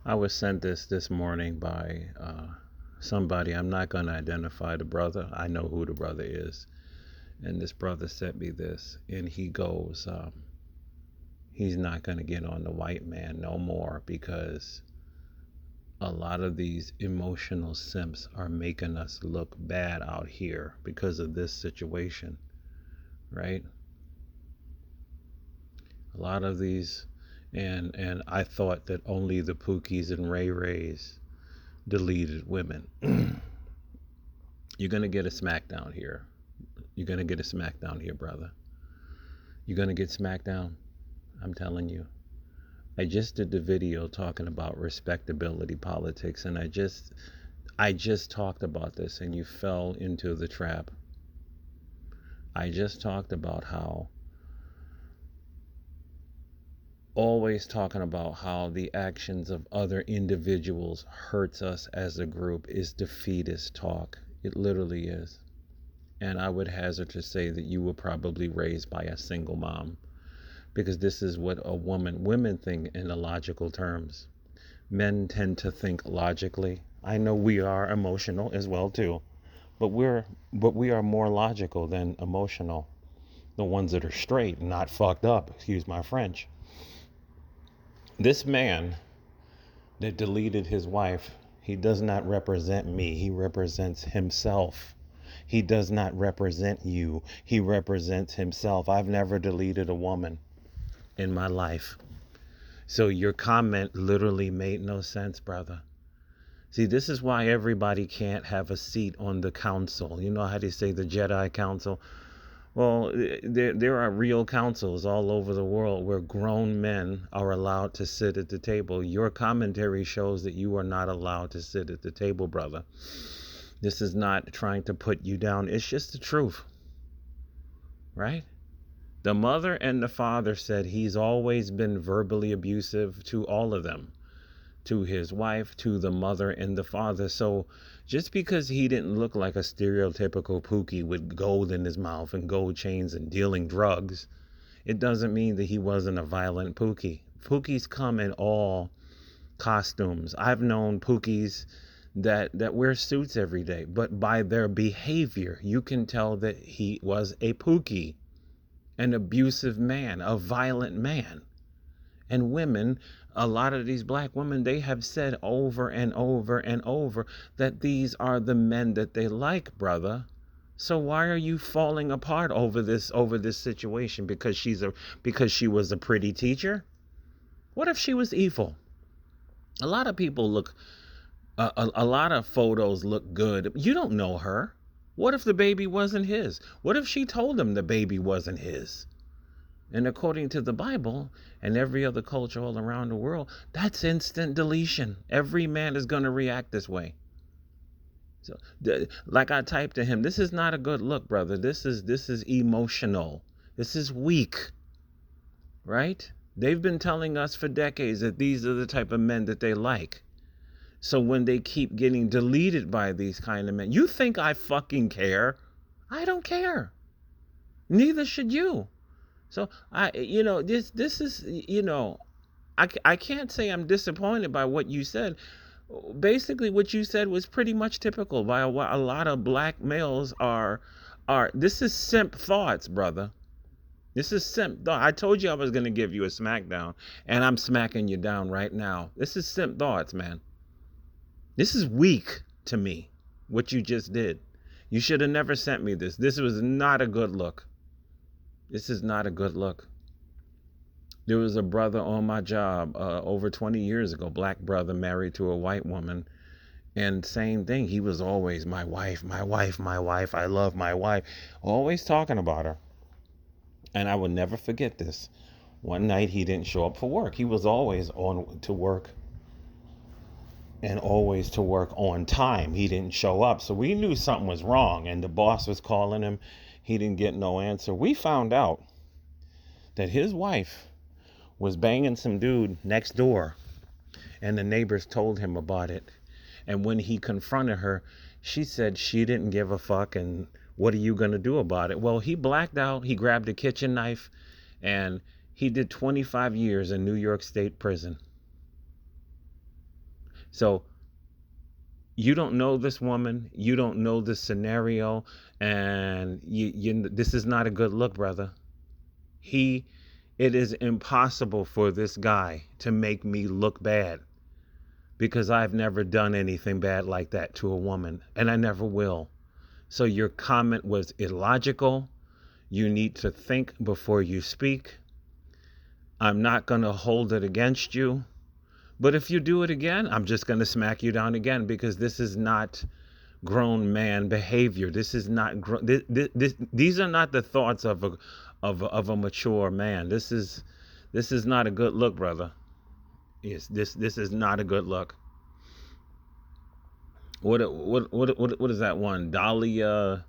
I was sent this morning by somebody. I'm not going to identify the brother. I know who the brother is. And this brother sent me this, and he goes, he's not going to get on the white man no more because a lot of these emotional simps are making us look bad out here because of this situation, right? A lot of these, and I thought that only the Pookies and Ray Rays deleted women. You're gonna get a smackdown here. You're gonna get a smackdown here, brother. You're gonna get smackdown. I'm telling you. I just did the video talking about respectability politics, and I just talked about this, and you fell into the trap. I just talked about how always talking about how the actions of other individuals hurts us as a group is defeatist talk. It literally is. And I would hazard to say that you were probably raised by a single mom, because this is what women think in illogical terms. Men tend to think logically. I know we are emotional as well too, but we are more logical than emotional. The ones that are straight, not fucked up, excuse my French. This man that deleted his wife, he does not represent me. He represents himself. He does not represent you. He represents himself. I've never deleted a woman in my life. So your comment literally made no sense, brother. See, this is why everybody can't have a seat on the council. You know how they say the Jedi Council? Well, there are real councils all over the world where grown men are allowed to sit at the table. Your commentary shows that you are not allowed to sit at the table, brother. This is not trying to put you down. It's just the truth, right? The mother and the father said he's always been verbally abusive to all of them, to his wife, to the mother and the father. So just because he didn't look like a stereotypical Pookie with gold in his mouth and gold chains and dealing drugs, it doesn't mean that he wasn't a violent Pookie. Pookies come in all costumes. I've known Pookies that wear suits every day, but by their behavior, you can tell that he was a Pookie, an abusive man, a violent man. And women, a lot of these black women, they have said over and over and over that these are the men that they like, brother. So why are you falling apart over this situation because she was a pretty teacher? What if she was evil? A lot of people look a lot of photos look good. You don't know her. What if the baby wasn't his? What if she told him the baby wasn't his? And according to the Bible and every other culture all around the world, that's instant deletion. Every man is going to react this way. So, like I typed to him, this is not a good look, brother. This is emotional. This is weak, right? They've been telling us for decades that these are the type of men that they like. So when they keep getting deleted by these kind of men, you think I fucking care? I don't care. Neither should you. So this is, I can't say I'm disappointed by what you said. Basically, what you said was pretty much typical by what a lot of black males are. This is simp thoughts, brother. This is simp thought. I told you I was gonna give you a smackdown, and I'm smacking you down right now. This is simp thoughts, man. This is weak to me. What you just did. You should have never sent me this. This was not a good look. This is not a good look. There was a brother on my job over 20 years ago, black brother married to a white woman. And same thing. He was always my wife, my wife, my wife. I love my wife. Always talking about her. And I will never forget this. One night he didn't show up for work. He was always on to work and always to work on time. He didn't show up. So we knew something was wrong. And the boss was calling him. He didn't get no answer. We found out that his wife was banging some dude next door, and the neighbors told him about it. And when he confronted her, she said she didn't give a fuck, and what are you going to do about it? Well, he blacked out. He grabbed a kitchen knife, and he did 25 years in New York State prison. So you don't know this woman, you don't know this scenario, and this is not a good look, brother. It is impossible for this guy to make me look bad because I've never done anything bad like that to a woman, and I never will. So your comment was illogical. You need to think before you speak. I'm not going to hold it against you. But if you do it again, I'm just going to smack you down again, because this is not grown man behavior. This is not these are not the thoughts of a mature man. This is not a good look, brother. Yes, this is not a good look. What is that one? Dahlia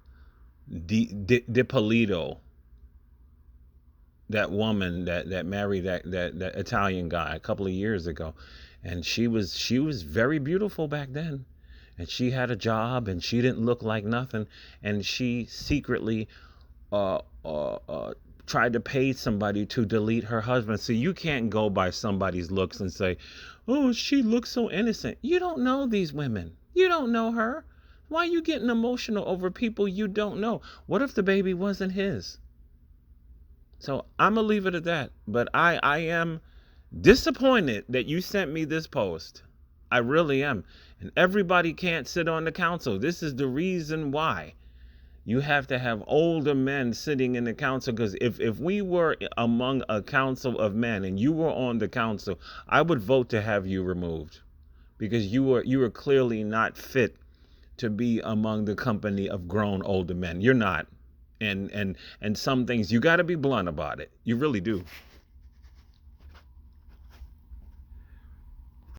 Polito, that woman that married that Italian guy a couple of years ago, and she was very beautiful back then, and she had a job, and she didn't look like nothing, and she secretly uh, uh, uh, tried to pay somebody to delete her husband. So you can't go by somebody's looks and say, "Oh, she looks so innocent." You don't know these women. You don't know her. Why are you getting emotional over people you don't know? What if the baby wasn't his? So I'm gonna leave it at that. But I am disappointed that you sent me this post. I really am. And everybody can't sit on the council. This is the reason why. You have to have older men sitting in the council, because if we were among a council of men and you were on the council, I would vote to have you removed, because you were clearly not fit to be among the company of grown older men. You're not. And some things you got to be blunt about it. You really do.